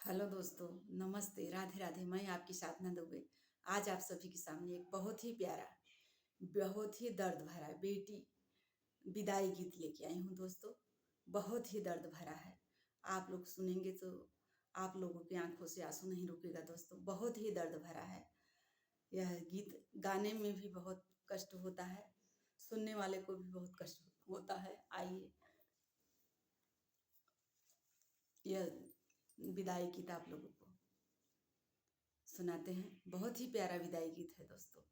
Hello दोस्तों, नमस्ते, राधे राधे। मैं आपकी साधना दुबे आज आप सभी के सामने एक बहुत ही प्यारा, बहुत ही दर्द भरा बेटी विदाई गीत लेके आई हूँ दोस्तों। बहुत ही दर्द भरा है। आप लोग सुनेंगे तो आप लोगों की आंखों से आंसू नहीं रुकेगा दोस्तों। बहुत ही दर्द भरा है। यह गीत गाने में भी बहुत कष्ट होता है, सुनने वाले को भी बहुत कष्ट होता है। आइए यह विदाई गीत आप लोगों को सुनाते हैं। बहुत ही प्यारा विदाई गीत है दोस्तों।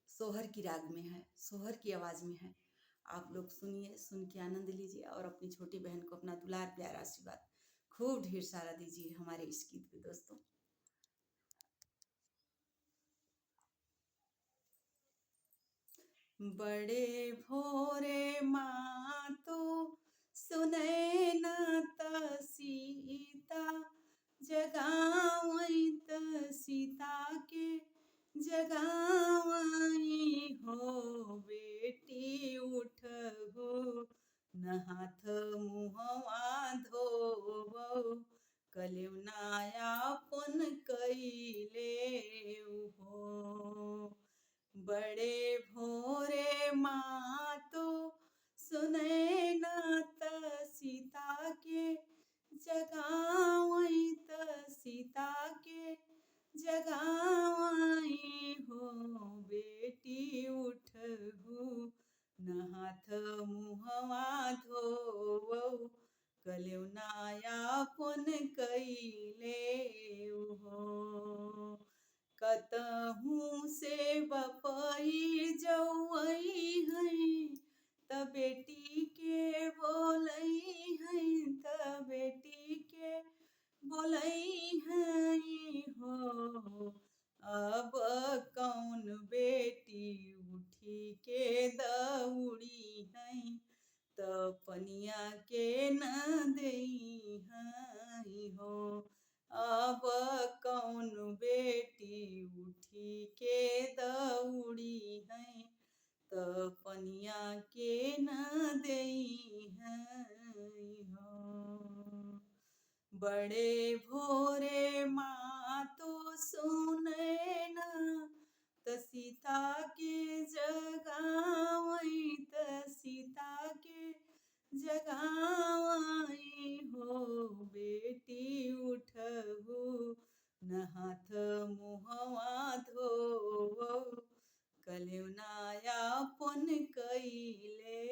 सोहर की राग में है, सोहर की आवाज़ में है। आप लोग सुनिए, सुन के आनंद लीजिए और अपनी छोटी बहन को अपना दुलार प्यार आशीर्वाद खूब ढेर सारा दीजिए हमारे इस गीत पे दोस्तों। बड़े भोरे माँ तो सुने न त सीता, जगावई त सीता के जगावई हो। बेटी उठ हो, न हाथ मुहवा धोवो, कलेव नायापन कइले हो। बड़े भोरे माँ तो सुने न त सीता के जगावई त सीता के जगावई हो। बेटी उठहु, न हाथ मुहवा धोवो, कलेव नायापन कइले हो। कतहूँ से बपई जौई हैं, त बेटी के बोलई हैं, त बेटी के बोलई हैं हो। अब कौन बेटी उठी के दौड़ी हैं, त पनिया के न देई हैं हो। अब कौन बेटी उठी के दौड़ी हैं, त पनिया के न देई हैं हो। बड़े भोरे माँ तो सुने न त सीता के जगावई त सीता के जगावई हो। बेटी उठहु, न हाथ मुहवा धोवो, कलेव नायापन कइले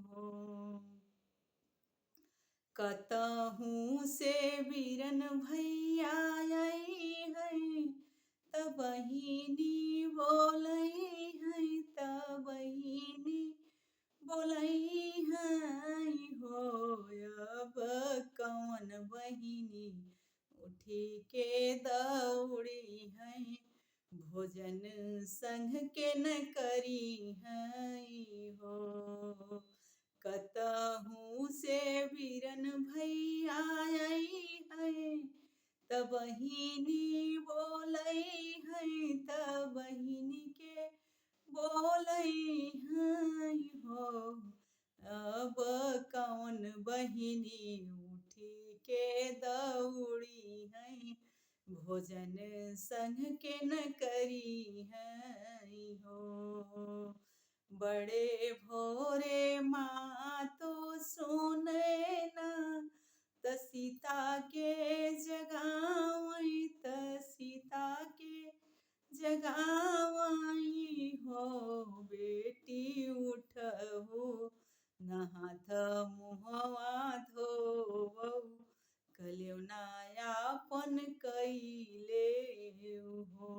हो। कतहूँ से बीरन भैया आई हैं, त बहिनी बोलई हैं, त बहिनी बोलई हैं हो। अब कौन बहिनी उठी के दौड़ी हैं, भोजन संग के न करी हैं हो। कतहूँ से बीरन भैया आई हैं, त बहिनी बोलई हैं, त बहिनी के बोलई हैं हो। अब कौन बहिनी उठी के दौड़ी हैं, भोजन संग के न करी हैं हो। बड़े भोरे माँ तो सुने न त सीता के जगावई त सीता के जगावई हो। बेटी उठहु, न हाथ मुहवा धोवो, कलेव नायापन कइले हो।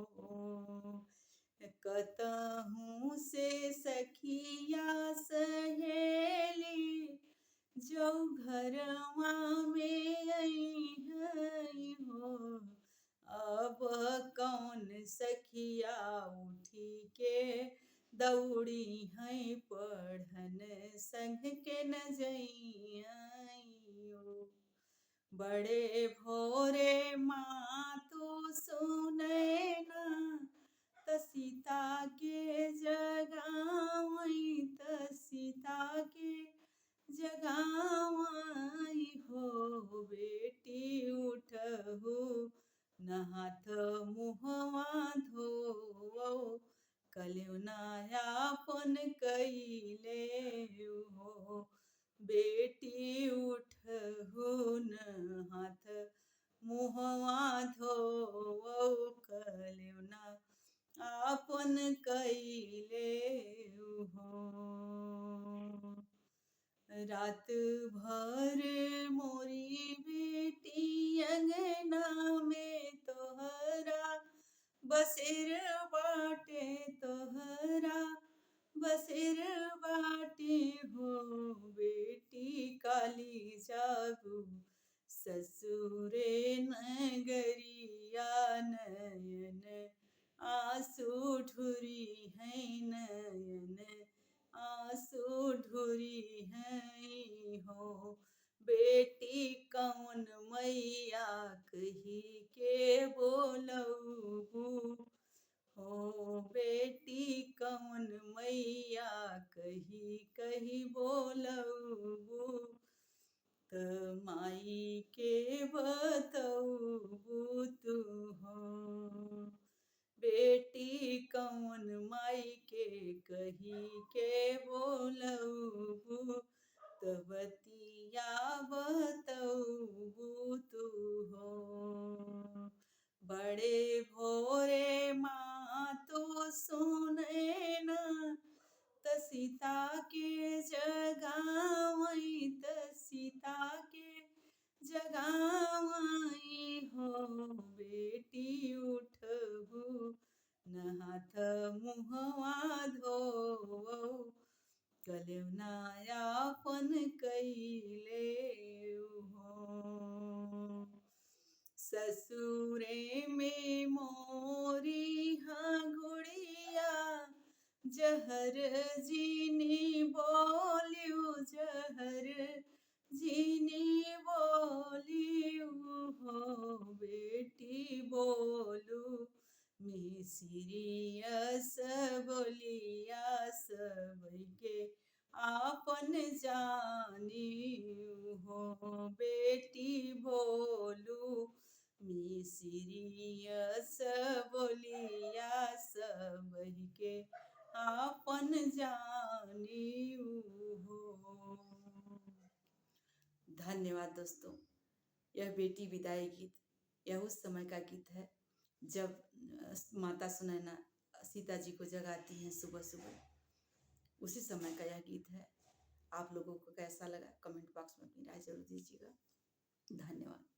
कतहूँ से सखिया सहेली जो घरवा में आई हैं हो। अब कौन सखिया उठी के दौड़ी हैं, पढ़न संग के न जई हो। बड़े भोरे माँ तो सुने न त सीता के जगावई त सीता के जगावई हो। बेटी उठहु, उठहु न हाथ मुहवा धोवौ कलेव नायापन कैले हो बेटी उठहु न हाथ मुहवा धोवौ कलेव ना आपन कैले हो रात भर मोरी बेटी अंगना में तोहरा बसेर बाटे तोहरा बसेर बाटे हो बेटी काली जाबू ससुरे नगरिया नयन आंसू ढुरी है नयन आंसू ढुरी है हो बेटी कौन मैया कही के बोलबू हो बेटी कौन मैया कही कही बोलबू त माई के बतबू तू हो बेटी कौन माई के कही के बोलबू तबतिया बतबू तू हो बड़े भोरे माँ तो सुने न त सीता के जगावई त सीता के जगावई हो बेटी उठहु न हाथ मुहवा धोवौ कलेव नायापन कैले हो ससुरे में मोरी हाँ गुड़िया जहर जीनी बोलियो जहर जीनी बोलियो हो बेटी बोलू मिसिरियस बोलिया सबके आपन जानी हो बेटी बोलू मिसिरियस बोलिया सबके आपन जानी हो। धन्यवाद दोस्तों। यह बेटी विदाई गीत यह उस समय का गीत है जब माता सुनैना सीता जी को जगाती हैं सुबह सुबह, उसी समय का यह गीत है। आप लोगों को कैसा लगा कमेंट बॉक्स में अपनी राय जरूर दीजिएगा। धन्यवाद।